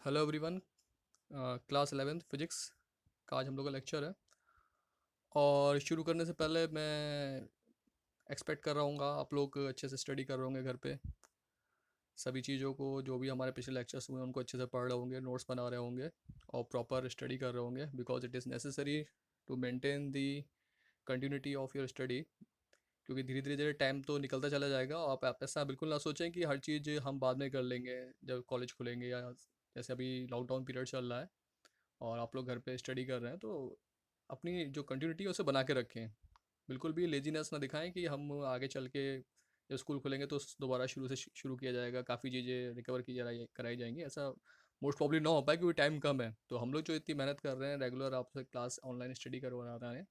Hello everyone. Class 11th physics का आज हम लोग का लेक्चर है। और शुरू करने से पहले मैं एक्सपेक्ट कर रहा हूँ आप लोग अच्छे से स्टडी कर रहे होंगे घर पे। सभी चीज़ों को जो भी हमारे पिछले लेक्चर्स हुए उनको अच्छे से पढ़ रहे होंगे, नोट्स बना रहे होंगे और प्रॉपर स्टडी कर रहे होंगे because it is necessary to maintain the continuity of your study. क्योंकि धीरे धीरे धीरे टाइम तो निकलता चला जाएगा और आप ऐसा बिल्कुल ना सोचें कि हर चीज़ हम बाद में कर लेंगे जब कॉलेज खुलेंगे, या जैसे अभी लॉकडाउन पीरियड चल रहा है और आप लोग घर पे स्टडी कर रहे हैं, तो अपनी जो कंटिन्यूटी है उसे बना के रखें। बिल्कुल भी लेजीनेस ना दिखाएं कि हम आगे चल के जब स्कूल खुलेंगे तो दोबारा शुरू से शुरू किया जाएगा, काफ़ी चीज़ें रिकवर की कराई जाएंगी। ऐसा मोस्ट प्रॉब्ली ना हो पाए क्योंकि टाइम कम है। तो हम लोग जो इतनी मेहनत कर रहे हैं रेगुलर आपसे क्लास ऑनलाइन स्टडी करवा रहे हैं,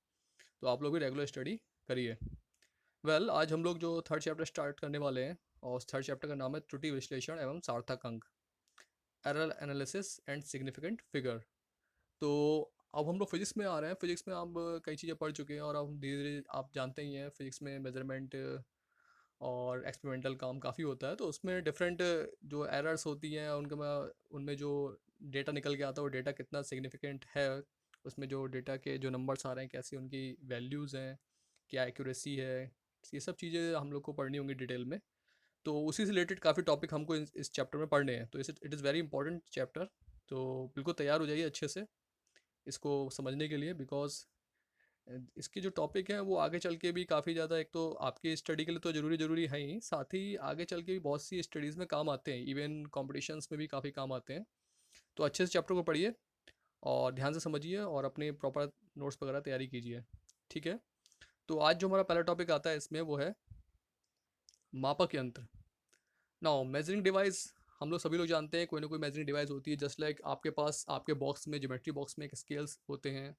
तो आप लोग भी रेगुलर स्टडी करिए। आज हम लोग जो थर्ड चैप्टर स्टार्ट करने वाले हैं, और उस थर्ड चैप्टर का नाम है त्रुटि विश्लेषण एवं सार्थक अंक, error analysis and significant figure. तो अब हम लोग फिजिक्स में आ रहे हैं। फिजिक्स में आप कई चीज़ें पढ़ चुके हैं और अब धीरे धीरे आप जानते ही हैं फिजिक्स में मेजरमेंट और एक्सपेरिमेंटल काम काफ़ी होता है। तो उसमें डिफरेंट जो एरर्स होती हैं उनमें जो डेटा निकल के आता है वो डेटा कितना सिग्निफिकेंट है, उसमें जो डेटा के जो नंबर्स आ रहे हैं कैसी उनकी वैल्यूज़ हैं, क्या एक्यूरेसी है, ये सब चीज़ें हम लोग को पढ़नी होंगी डिटेल में। तो उसी से रिलेटेड काफ़ी टॉपिक हमको इस चैप्टर में पढ़ने हैं, तो it is very important chapter. तो बिल्कुल तैयार हो जाइए अच्छे से इसको समझने के लिए, बिकॉज इसकी जो टॉपिक है वो आगे चल के भी काफ़ी ज़्यादा, एक तो आपकी स्टडी के लिए तो ज़रूरी ज़रूरी है ही, साथ ही आगे चल के भी बहुत सी स्टडीज़ में काम आते हैं, इवन कॉम्पिटिशन्स में भी काफ़ी काम आते हैं। तो अच्छे से चैप्टर को पढ़िए और ध्यान से समझिए और अपने प्रॉपर नोट्स वगैरह तैयारी कीजिए। ठीक है। तो आज जो हमारा पहला टॉपिक आता है इसमें वो है मापक यंत्र। नाउ मेजरिंग डिवाइस, हम लोग सभी लोग जानते हैं कोई ना कोई मेजरिंग डिवाइस होती है। जस्ट लाइक आपके पास आपके बॉक्स में, ज्योमेट्री बॉक्स में एक स्केल्स होते हैं,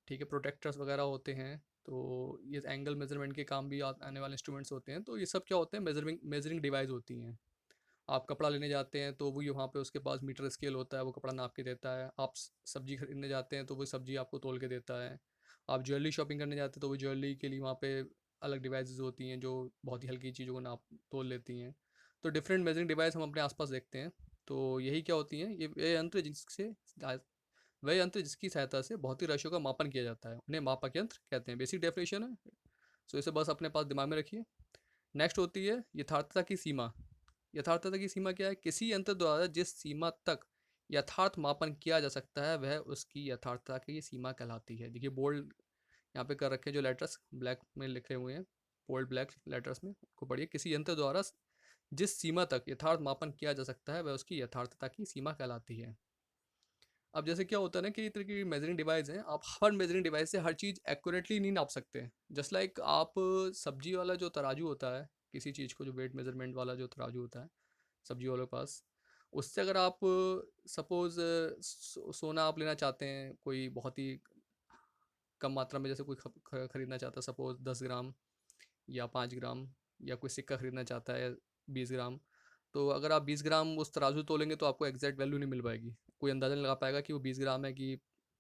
ठीक है, प्रोटेक्टर्स वगैरह होते हैं। तो ये एंगल मेजरमेंट के काम भी आने वाले इंस्ट्रूमेंट्स होते हैं। तो ये सब क्या होते हैं, मेजरिंग डिवाइस होती हैं। आप कपड़ा लेने जाते हैं तो वही वहाँ पे उसके पास मीटर स्केल होता है, वो कपड़ा नाप के देता है। आप सब्जी खरीदने जाते हैं तो वो सब्जी आपको तोल के देता है। आप ज्वेलरी शॉपिंग करने जाते हैं तो वो ज्वेलरी के लिए वहाँ पे अलग डिवाइसेस होती हैं जो बहुत ही हल्की चीज़ों को नाप तोल लेती हैं। तो डिफरेंट मेजरिंग डिवाइस हम अपने आसपास देखते हैं। तो यही क्या होती हैं, ये यंत्र जिससे वह यंत्र जिसकी सहायता से भौतिक राशियों का मापन किया जाता है उन्हें मापक यंत्र कहते हैं। बेसिक डेफिनेशन है, सो इसे बस अपने पास दिमाग में रखिए। नेक्स्ट होती है यथार्थता की सीमा। यथार्थता की सीमा क्या है, किसी यंत्र द्वारा जिस सीमा तक यथार्थ मापन किया जा सकता है वह उसकी यथार्थता की सीमा कहलाती है। देखिए बोल्ड यहाँ पे कर रखे हैं जो लेटर्स ब्लैक में लिखे हुए हैं, बोल्ड ब्लैक लेटर्स में को पढ़िए। किसी यंत्र द्वारा जिस सीमा तक यथार्थ मापन किया जा सकता है वह उसकी यथार्थता की सीमा कहलाती है। अब जैसे क्या होता है ना कि इस तरह की मेजरिंग डिवाइस हैं, आप हर मेजरिंग डिवाइस से हर चीज़ एक्यूरेटली नहीं नाप सकते। जस्ट लाइक आप सब्जी वाला जो तराजू होता है, किसी चीज़ को जो वेट मेजरमेंट वाला जो तराजू होता है सब्जी वालों के पास, उससे अगर आप सपोज़ सोना आप लेना चाहते हैं कोई बहुत ही कम मात्रा में, जैसे कोई खरीदना चाहता है सपोज़ 10 ग्राम या 5 ग्राम, या कोई सिक्का खरीदना चाहता है 20 ग्राम, तो अगर आप 20 ग्राम उस तराजू तोलेंगे तो आपको एग्जैक्ट वैल्यू नहीं मिल पाएगी। कोई अंदाज़ा नहीं लगा पाएगा कि वो 20 ग्राम है कि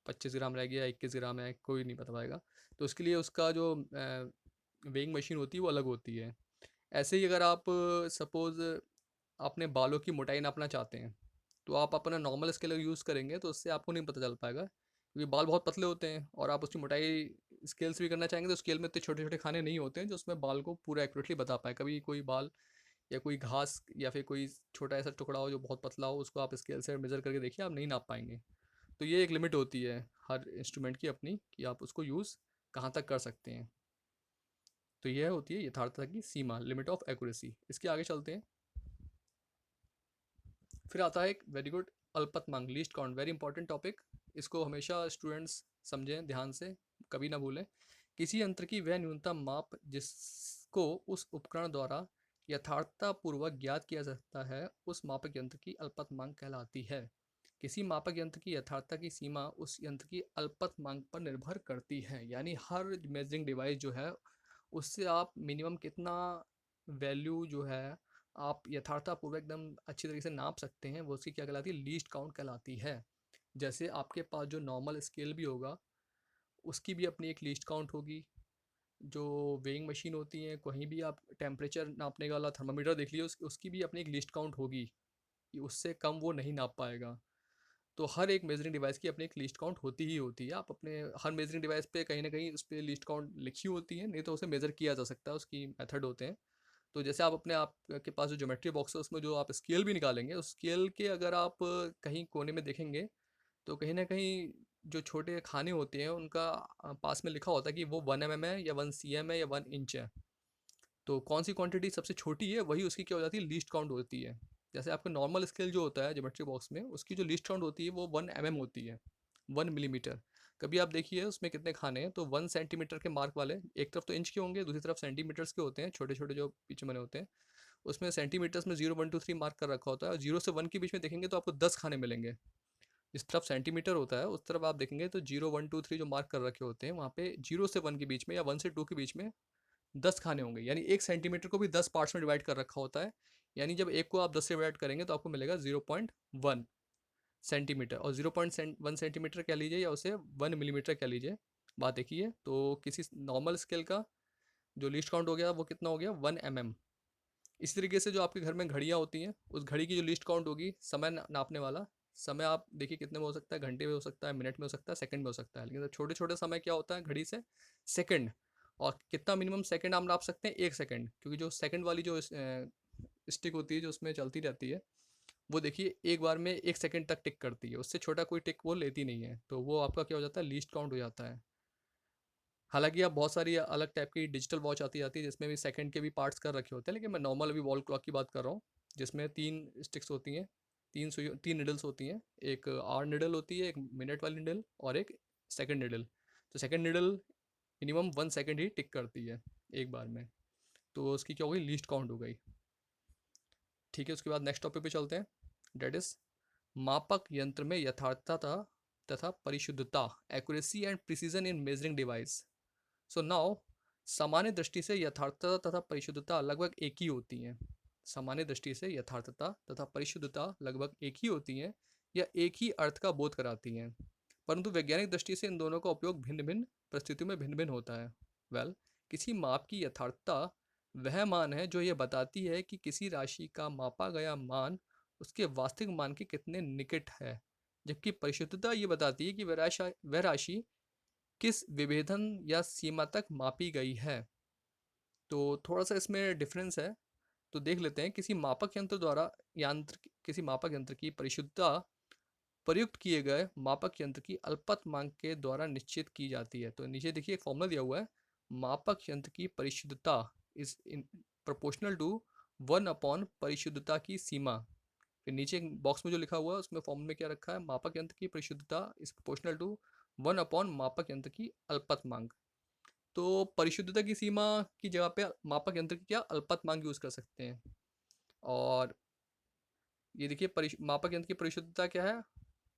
25 ग्राम रह गया, 21 ग्राम है, कोई नहीं बता पाएगा। तो उसके लिए उसका जो वेइंग मशीन होती है वो अलग होती है। ऐसे ही अगर आप सपोज़ अपने बालों की मोटाई नापना चाहते हैं तो आप अपना नॉर्मल स्केल यूज़ करेंगे तो उससे आपको नहीं पता चल पाएगा, क्योंकि बाल बहुत पतले होते हैं और आप उसकी मोटाई स्केल से भी करना चाहेंगे तो स्केल में इतने छोटे छोटे खाने नहीं होते हैं जो उसमें बाल को पूरा एक्यूरेटली बता पाए। कभी कोई बाल या कोई घास या फिर कोई छोटा ऐसा टुकड़ा हो जो बहुत पतला हो, उसको आप स्केल से मेज़र करके देखिए, आप नहीं नाप पाएंगे। तो ये एक लिमिट होती है हर इंस्ट्रूमेंट की अपनी, कि आप उसको यूज़ कहाँ तक कर सकते हैं। तो यह होती है यथार्थता की सीमा, लिमिट ऑफ एक्यूरेसी। इसके आगे चलते हैं। फिर आता है एक वेरी गुड अल्पतमांक, least count, very important topic. इसको हमेशा स्टूडेंट्स समझें ध्यान से, कभी ना भूलें। किसी यंत्र की वह न्यूनतम माप जिसको उस उपकरण द्वारा यथार्थतापूर्वक ज्ञात किया जा सकता है उस मापक यंत्र की अल्पतमांक कहलाती है। किसी मापक यंत्र की यथार्थता की सीमा उस यंत्र की अल्पतमांक पर निर्भर करती है, यानी हर मेजरिंग डिवाइस जो है उससे आप मिनिमम कितना वैल्यू जो है आप यथार्थतापूर्वक एकदम अच्छी तरीके से नाप सकते हैं, वो उसकी क्या कहलाती है, लीस्ट काउंट कहलाती है। जैसे आपके पास जो नॉर्मल स्केल भी होगा उसकी भी अपनी एक लीस्ट काउंट होगी। जो वेइंग मशीन होती हैं, कहीं भी आप टेम्परेचर नापने वाला थर्मामीटर देख लीजिए, उसकी भी अपनी एक लीस्ट काउंट होगी। कि उससे कम वो नहीं नाप पाएगा। तो हर एक मेजरिंग डिवाइस की अपनी एक लीस्ट काउंट होती ही होती है। आप अपने हर मेजरिंग डिवाइस पे कहीं ना कहीं उस पर लीस्ट काउंट लिखी होती है, नहीं तो उसे मेजर किया जा सकता है, उसकी मेथड होते हैं। तो जैसे आप अपने आप के पास जो ज्योमेट्री बॉक्स है उसमें जो आप स्केल भी निकालेंगे, उस स्केल के अगर आप कहीं कोने में देखेंगे तो कहीं ना कहीं जो छोटे खाने होते हैं उनका पास में लिखा होता है कि वो 1 mm है या 1 cm है या 1 इंच है। तो कौन सी क्वांटिटी सबसे छोटी है वही उसकी क्या हो जाती है, लीस्ट काउंट होती है। जैसे आपका नॉर्मल स्केल जो होता है ज्योमेट्री बॉक्स में, उसकी जो लीस्ट काउंट होती है वो 1 mm होती है, 1 मिलीमीटर। कभी आप देखिए उसमें कितने खाने हैं, तो 1 सेंटीमीटर के मार्क वाले एक तरफ तो इंच के होंगे, दूसरी तरफ सेंटीमीटर्स के होते हैं, छोटे छोटे जो पीछे बने होते हैं। उसमें सेंटीमीटर्स में 0 1 2 3 मार्क कर रखा होता है, और 0 से 1 के बीच में देखेंगे तो आपको 10 खाने मिलेंगे। जिस तरफ सेंटीमीटर होता है उस तरफ आप देखेंगे तो 0 1 2 3 जो मार्क कर रखे होते हैं वहाँ पे 0 से 1 के बीच में या 1 से 2 के बीच में 10 खाने होंगे। यानी 1 सेंटीमीटर को भी 10 पार्ट्स में डिवाइड कर रखा होता है। यानी जब एक को आप 10 से डिवाइड करेंगे तो आपको मिलेगा 0.1 सेंटीमीटर, और 0.1 सेंटीमीटर कह लीजिए या उसे 1 मिलीमीटर कह लीजिए, बात एक ही है। तो किसी नॉर्मल स्केल का जो लीस्ट काउंट हो गया वो कितना हो गया, 1 mm। इसी तरीके से जो आपके घर में घड़ियाँ होती हैं, उस घड़ी की जो लिस्ट काउंट होगी समय नापने वाला, समय आप देखिए कितने में हो सकता है, घंटे में हो सकता है, मिनट में हो सकता है, सेकंड में हो सकता है। लेकिन छोटे छोटे समय क्या होता है घड़ी से, सेकंड। और कितना मिनिमम सेकंड आप नाप सकते हैं, 1 सेकंड, क्योंकि जो सेकंड वाली जो स्टिक होती है जो उसमें चलती रहती है, वो देखिए एक बार में 1 सेकंड तक टिक करती है, उससे छोटा कोई टिक वो लेती नहीं है। तो वो आपका क्या हो जाता है, लीस्ट काउंट हो जाता है। हालांकि अब बहुत सारी अलग टाइप की डिजिटल वॉच आती जाती है जिसमें भी सेकंड के भी पार्ट्स कर रखे होते हैं, लेकिन मैं नॉर्मल अभी वॉल क्लॉक की बात कर रहा हूँ, जिसमें 3 स्टिक्स होती हैं, 3 निडल्स होती हैं। एक आर निडल होती है, एक मिनट वाली निडल, और एक सेकंड निडल। तो सेकंड निडल मिनिमम 1 सेकंड ही टिक करती है एक बार में। तो उसकी क्या हो गई, लीस्ट काउंट हो गई। ठीक है, उसके बाद नेक्स्ट टॉपिक पे चलते हैं, डेट इज मापक यंत्र में यथार्थता तथा परिशुद्धता, accuracy and precision in measuring device. So now, सामान्य दृष्टि से यथार्थता तथा परिशुद्धता लगभग एक ही होती हैं। सामान्य दृष्टि से यथार्थता तथा परिशुद्धता लगभग एक ही होती हैं, या एक ही अर्थ का बोध कराती हैं। परंतु वैज्ञानिक दृष्टि से इन दोनों का उपयोग भिन्न भिन्न परिस्थितियों में भिन्न भिन्न होता है। वेल, किसी माप की यथार्थता वह मान है जो यह बताती है कि किसी राशि का मापा गया मान उसके वास्तविक मान के कितने निकट है, जबकि परिशुद्धता ये बताती है कि वह राशि किस विभेदन या सीमा तक मापी गई है। तो थोड़ा सा इसमें डिफरेंस है, तो देख लेते हैं। किसी मापक यंत्र की परिशुद्धता प्रयुक्त किए गए मापक यंत्र की अल्पतमांक के द्वारा निश्चित की जाती है। तो नीचे देखिए एक फॉर्मूला दिया हुआ है, मापक यंत्र की परिशुद्धता is in proportional to 1 upon परिशुद्धता की सीमा। फिर नीचे एक बॉक्स में जो लिखा हुआ है उसमें फॉर्मूले में क्या रखा है, मापक यंत्र की परिशुद्धता इज प्रोपोर्शनल टू 1 अपॉन मापक यंत्र की अल्पतमांक। तो परिशुद्धता की सीमा की जगह पे मापक यंत्र की क्या अल्पतमांक यूज कर सकते हैं। और ये देखिए मापक यंत्र की परिशुद्धता क्या है,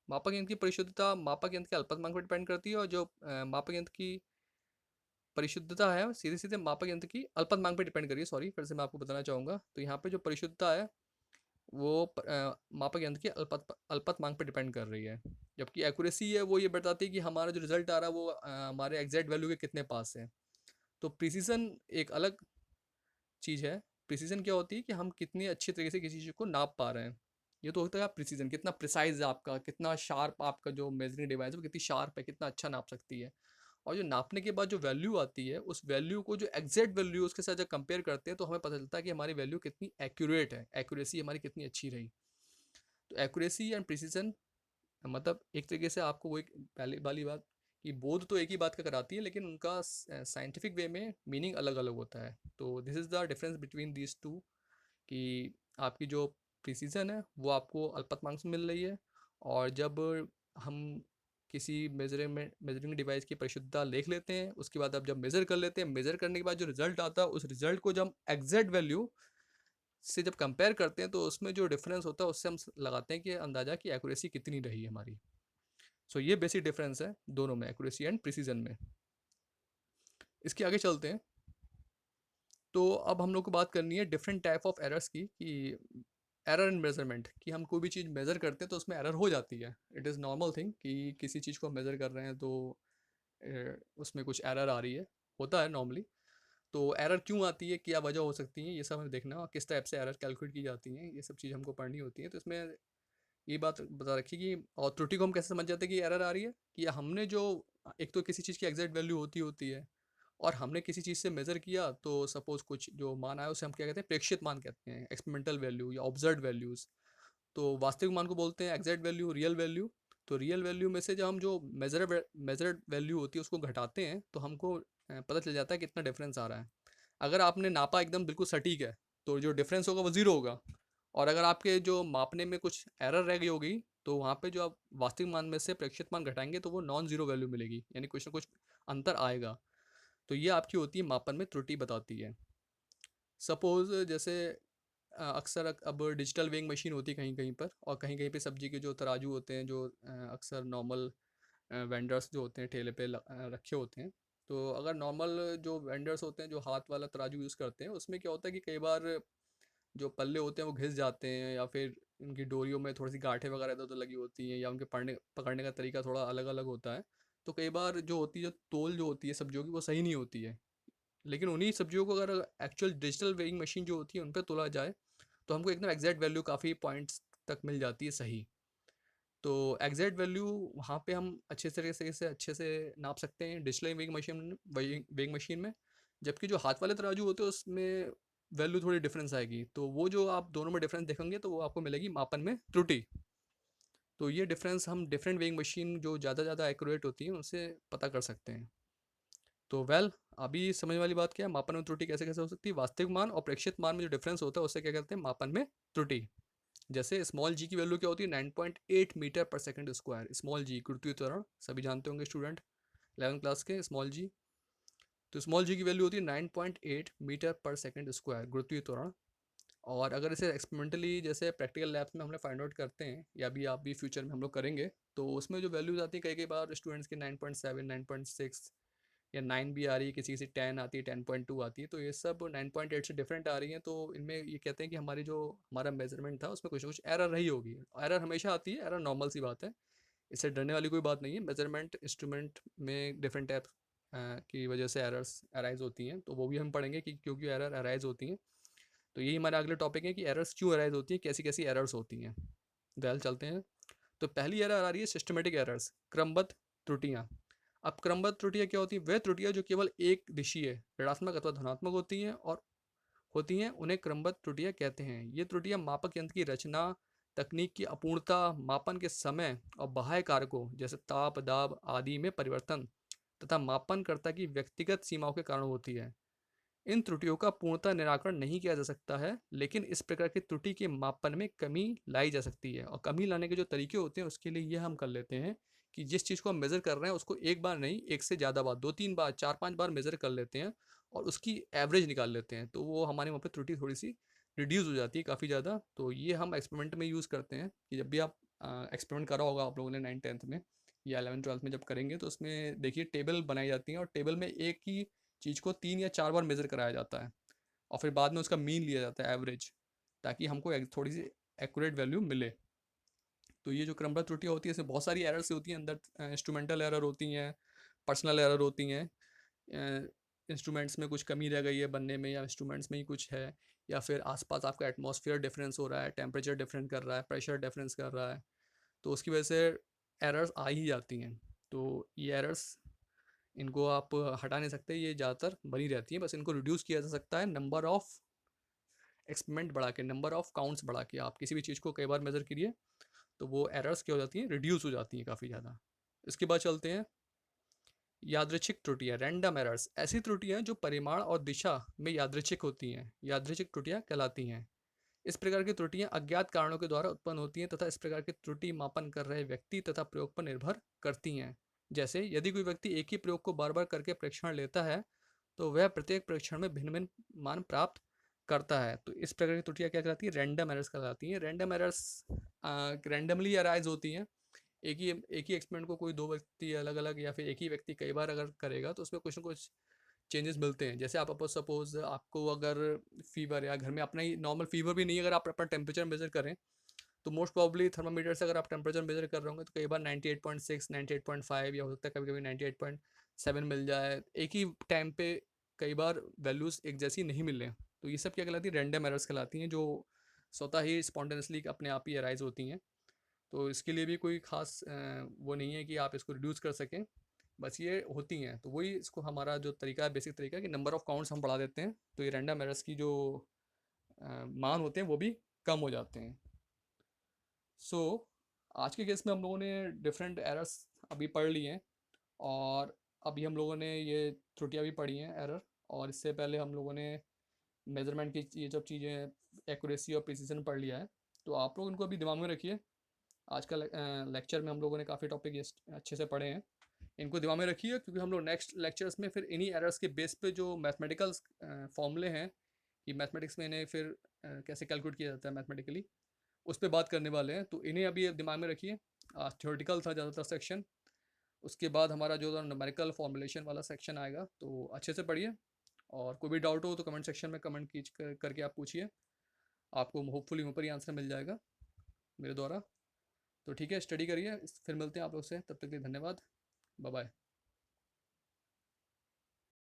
मापक यंत्र की परिशुद्धता मापक यंत्र के अल्पतमांक पर डिपेंड करती है, और जो मापक यंत्र की परिशुद्धता है सीधे सीधे मापक यंत्र की अल्पतमांक पर डिपेंड करिए। सॉरी, फिर से मैं आपको बताना चाहूँगा। तो यहाँ पे जो परिशुद्धता है वो मापक यंत्र की अल्पतमांक पर डिपेंड कर रही है, जबकि एक्यूरेसी है वो ये बताती है कि हमारा जो रिजल्ट आ रहा है वो हमारे एग्जैक्ट वैल्यू के कितने पास है। तो प्रिसीजन एक अलग चीज़ है। प्रिसीजन क्या होती है कि हम कितनी अच्छी तरीके से किसी चीज़ को नाप पा रहे हैं। ये तो होता है प्रिसीजन, कितना प्रिसाइज है आपका, कितना शार्प आपका जो मेजरिंग डिवाइस है वो कितनी शार्प है, कितना अच्छा नाप सकती है। और जो नापने के बाद जो वैल्यू आती है उस वैल्यू को जो एग्जैक्ट वैल्यू उसके साथ जब कंपेयर करते हैं तो हमें पता चलता है कि हमारी वैल्यू कितनी एक्यूरेट है, एक्यूरेसी हमारी कितनी अच्छी रही। तो एक्यूरेसी एंड प्रिसीजन मतलब एक तरीके से आपको वो एक पहले वाली बात कि बोध तो एक ही बात का कराती है, लेकिन उनका साइंटिफिक वे में मीनिंग अलग अलग होता है। तो this is the difference between these two, कि आपकी जो प्रिसीजन है वो आपको अल्पतमांक से मिल रही है, और जब हम किसी मेजरिंग डिवाइस की परिशुद्धता लिख लेते हैं, उसके बाद अब जब मेज़र कर लेते हैं, मेज़र करने के बाद जो रिजल्ट आता है उस रिजल्ट को जब हम एग्जैक्ट वैल्यू से जब कंपेयर करते हैं तो उसमें जो डिफरेंस होता है उससे हम लगाते हैं कि अंदाज़ा कि एक्यूरेसी कितनी रही है हमारी। सो ये बेसिक डिफरेंस है दोनों में, एक्यूरेसी एंड प्रिसीजन में। इसके आगे चलते हैं। तो अब हम लोग को बात करनी है डिफरेंट टाइप ऑफ एरर्स की, कि एरर इन मेजरमेंट, कि हम कोई भी चीज़ मेज़र करते हैं तो उसमें एरर हो जाती है। इट इज़ नॉर्मल थिंग कि किसी चीज़ को हम मेज़र कर रहे हैं तो उसमें कुछ एरर आ रही है, होता है नॉर्मली। तो एरर क्यों आती है, क्या वजह हो सकती है, ये सब हमें देखना है, और किस टाइप से एरर कैलकुलेट की जाती हैं, ये सब चीज़ हमको पढ़नी होती है। तो इसमें ये बात बता रखी कि और त्रुटि को हम कैसे समझ जाते हैं कि एरर आ रही है, कि हमने जो एक तो किसी चीज़ की एग्जैक्ट वैल्यू होती होती है, और हमने किसी चीज़ से मेज़र किया, तो सपोज़ कुछ जो मान आया उसे हम क्या कहते हैं, प्रेक्षित मान कहते हैं, एक्सपेरिमेंटल वैल्यू या ऑब्जर्व्ड वैल्यूज़। तो वास्तविक मान को बोलते हैं एग्जैक्ट वैल्यू, रियल वैल्यू। तो रियल वैल्यू में से जब हम जो मेजर्ड वैल्यू होती है उसको घटाते हैं, तो हमको पता चल जाता है कितना डिफरेंस आ रहा है। अगर आपने नापा एकदम बिल्कुल सटीक है, तो जो डिफरेंस होगा वो ज़ीरो होगा। और अगर आपके जो मापने में कुछ एरर रह गई होगी, तो वहाँ पे जो आप वास्तविक मान में से प्रेक्षित मान घटाएंगे, तो वो नॉन ज़ीरो वैल्यू मिलेगी, यानी कुछ ना कुछ अंतर आएगा। तो ये आपकी होती है मापन में त्रुटि बताती है। सपोज़ जैसे अक्सर अब डिजिटल वेइंग मशीन होती है कहीं कहीं पर, और कहीं कहीं पे सब्जी के जो तराजू होते हैं, जो अक्सर नॉर्मल वेंडर्स जो होते हैं ठेले पे रखे होते हैं। तो अगर नॉर्मल जो वेंडर्स होते हैं जो हाथ वाला तराजू यूज़ करते हैं, उसमें क्या होता है कि कई बार जो पल्ले होते हैं वो घिस जाते हैं, या फिर उनकी डोरियों में थोड़ी सी गांठें वगैरह इधर उधर लगी होती हैं, या उनके पकड़ने पकड़ने का तरीका थोड़ा अलग अलग होता है। तो कई बार जो होती है, जो तोल जो होती है सब्जियों की, वो सही नहीं होती है। लेकिन उन्हीं सब्जियों को अगर एक्चुअल डिजिटल वेइंग मशीन जो होती है उन पर तोला जाए, तो हमको एकदम एग्जैक्ट वैल्यू काफ़ी पॉइंट्स तक मिल जाती है सही। तो एग्जैक्ट वैल्यू वहाँ पे हम अच्छे से नाप सकते हैं डिजिटल वेइंग मशीन में। जबकि जो हाथ वाले तराजू होते हैं उसमें वैल्यू थोड़ी डिफरेंस आएगी, तो वो जो आप दोनों में डिफरेंस देखेंगे तो वो आपको मिलेगी मापन में त्रुटि। तो ये डिफरेंस हम डिफरेंट वेइंग मशीन जो ज़्यादा एक्यूरेट होती हैं उनसे पता कर सकते हैं। तो अभी समझ वाली बात क्या है, मापन में त्रुटि कैसे कैसे हो सकती है। वास्तविक मान और प्रेक्षित मान में जो डिफरेंस होता है उससे क्या कहते हैं, मापन में त्रुटि। जैसे स्मॉल जी की वैल्यू क्या होती है, 9.8 मीटर पर सेकंड स्क्वायर। स्मॉल जी गुरुत्वीय त्वरण, सभी जानते होंगे स्टूडेंट 11 क्लास के, स्मॉल जी। तो स्मॉल जी की वैल्यू होती है 9.8 मीटर पर सेकंड स्क्वायर, गुरुत्वीय त्वरण। और अगर इसे एक्सपेरिमेंटली जैसे प्रैक्टिकल लैब्स में हम लोग फाइंड आउट करते हैं, या भी आप भी फ्यूचर में हम लोग करेंगे, तो उसमें जो वैल्यूज आती है कई कई बार स्टूडेंट्स की 9.7, 9.6, या 9 भी आ रही है, किसी किसी 10 आती है, 10.2 आती है। तो ये सब 9.8 से डिफरेंट आ रही हैं। तो इनमें ये कहते हैं कि हमारा मेजरमेंट था उसमें कुछ ना कुछ एरर रही होगी। एरर हमेशा आती है, एरर नॉर्मल सी बात है, इससे डरने वाली कोई बात नहीं है। मेजरमेंट इंस्ट्रूमेंट में डिफरेंट टाइप की वजह से एरर्स अराइज होती हैं, तो वो भी हम पढ़ेंगे कि क्यों क्यों एरर अराइज होती हैं। तो यही हमारा अगले टॉपिक है कि एरर्स क्यों अराइज होती हैं, कैसी कैसी एरर्स होती हैं। वेल चलते हैं। तो पहली एरर आ रही है सिस्टमेटिक एरर्स, क्रमबद्ध त्रुटियाँ। अब क्रमबद्ध त्रुटियाँ क्या होती हैं, वह त्रुटियाँ जो केवल एक दिशीय ऋणात्मक अथवा धनात्मक होती हैं, उन्हें क्रमबद्ध त्रुटियाँ कहते हैं। ये त्रुटियाँ मापक यंत्र की रचना, तकनीक की अपूर्णता, मापन के समय और बाह्य कारकों जैसे ताप दाब आदि में परिवर्तन तथा मापनकर्ता की व्यक्तिगत सीमाओं के कारण होती है। इन त्रुटियों का पूर्णतः निराकरण नहीं किया जा सकता है, लेकिन इस प्रकार की त्रुटि के मापन में कमी लाई जा सकती है। और कमी लाने के जो तरीके होते हैं उसके लिए ये हम कर लेते हैं कि जिस चीज़ को हम मेज़र कर रहे हैं उसको एक बार नहीं, एक से ज़्यादा बार, दो तीन बार, चार पांच बार मेज़र कर लेते हैं, और उसकी एवरेज निकाल लेते हैं। तो वो हमारे वहाँ पे त्रुटि थोड़ी सी रिड्यूस हो जाती है काफ़ी ज़्यादा। तो ये हम एक्सपेरिमेंट में यूज़ करते हैं कि जब भी आप एक्सपेरिमेंट करा होगा आप लोगों ने 9th 10th में या 11th 12th में जब करेंगे, तो उसमें देखिए टेबल बनाई जाती है, और टेबल में एक ही चीज़ को 3 या 4 बार मेज़र कराया जाता है, और फिर बाद में उसका मीन लिया जाता है, एवरेज, ताकि हमको थोड़ी सी एक्यूरेट वैल्यू मिले। तो ये जो क्रमबद्ध त्रुटियाँ होती है इसमें बहुत सारी एरर्स होती हैं अंदर। इंस्ट्रूमेंटल एरर होती हैं, पर्सनल एरर होती हैं, इंस्ट्रूमेंट्स में कुछ कमी रह गई है बनने में, या इंस्ट्रूमेंट्स में ही कुछ है, या फिर आसपास आपका एटमॉस्फेयर डिफरेंस हो रहा है, टेम्परेचर डिफरेंस कर रहा है, प्रेशर डिफरेंस कर रहा है, तो उसकी वजह से एरर्स आ ही जाती हैं। तो ये एरर्स, इनको आप हटा नहीं सकते, ये ज़्यादातर बनी रहती हैं। बस इनको रिड्यूस किया जा सकता है नंबर ऑफ़ एक्सपेरिमेंट बढ़ा के, नंबर ऑफ़ काउंट्स बढ़ा के। आप किसी भी चीज़ को कई बार मेज़र करिए, तो वो एरर्स क्या हो जाती हैं, रिड्यूस हो जाती हैं काफ़ी ज़्यादा। इसके बाद चलते हैं यादृच्छिक त्रुटियाँ, रैंडम एरर्स। ऐसी त्रुटियाँ जो परिमाण और दिशा में यादृच्छिक होती हैं, यादृच्छिक त्रुटियाँ कहलाती हैं। इस प्रकार की त्रुटियां अज्ञात कारणों के द्वारा उत्पन्न होती हैं, तथा इस प्रकार की त्रुटि मापन कर रहे व्यक्ति तथा प्रयोग पर निर्भर करती हैं। जैसे यदि कोई व्यक्ति एक ही प्रयोग को बार बार करके प्रेक्षण लेता है, तो वह प्रत्येक परीक्षण में भिन्न भिन्न मान प्राप्त करता है। तो इस प्रकार की त्रुटियां क्या कहलाती है, रैंडम एरर्स कहलाती हैं। रैंडम एरर्स रैंडमली अराइज होती हैं। एक ही एक्सपेरिमेंट को कोई दो व्यक्ति अलग अलग, या फिर एक ही व्यक्ति कई बार अगर करेगा, तो उसमें कुछ ना कुछ चेंजेस मिलते हैं। जैसे आप सपोज आपको अगर फीवर, या घर में अपना ही नॉर्मल फीवर भी नहीं, अगर आप अपना टेम्परेचर मेजर करें, तो मोस्ट प्रॉब्ली थर्मामीटर से अगर आप टेम्परेचर मेजर कर रहे होंगे, तो कई बार 98.6, 98.5, या हो सकता है कभी कभी 98.7 मिल जाए एक ही टाइम पे। कई बार वैल्यूज़ एक जैसी नहीं मिल रहे हैं, तो ये सब क्या कहलाती है, रैंडम एरर्स कहलाती हैं, जो स्वतः ही स्पॉन्टेनियसली अपने आप ही अराइज होती हैं। तो इसके लिए भी कोई ख़ास वो नहीं है कि आप इसको रिड्यूस कर सकें, बस ये होती हैं। तो वही इसको हमारा जो तरीका है, बेसिक तरीका है कि नंबर ऑफ़ काउंट्स हम बढ़ा देते हैं, तो ये रैंडम एरर्स की जो मान होते हैं वो भी कम हो जाते हैं। सो आज के केस में हम लोगों ने डिफरेंट एरर्स अभी पढ़ ली हैं, और अभी हम लोगों ने ये त्रुटियां भी पढ़ी हैं, एरर। और इससे पहले हम लोगों ने मेजरमेंट की ये सब चीज़ें, एक्यूरेसी और प्रिसीजन पढ़ लिया है। तो आप लोग इनको अभी दिमाग में रखिए। आज का लेक्चर में हम लोगों ने काफ़ी टॉपिक अच्छे से पढ़े हैं, इनको दिमाग में रखिए, क्योंकि हम लोग नेक्स्ट लेक्चर्स में फिर इन्हीं एरर्स के बेस पे जो मैथमेटिकल फॉर्मूले हैं, कि मैथमेटिक्स में इन्हें फिर कैसे कैलकुलेट किया जाता है मैथमेटिकली, उस पर बात करने वाले हैं। तो इन्हें अभी दिमाग में रखिए। आज थ्योरेटिकल था ज़्यादातर सेक्शन, उसके बाद हमारा जो न्यूमेरिकल फॉर्मुलेशन वाला सेक्शन आएगा, तो अच्छे से पढ़िए। और कोई भी डाउट हो तो कमेंट सेक्शन में कमेंट करके आप पूछिए, आपको होपफुली ऊपर ही आंसर मिल जाएगा मेरे द्वारा। तो ठीक है, स्टडी करिए, फिर मिलते हैं आप लोग से, तब तक के लिए धन्यवाद, बाय बाय।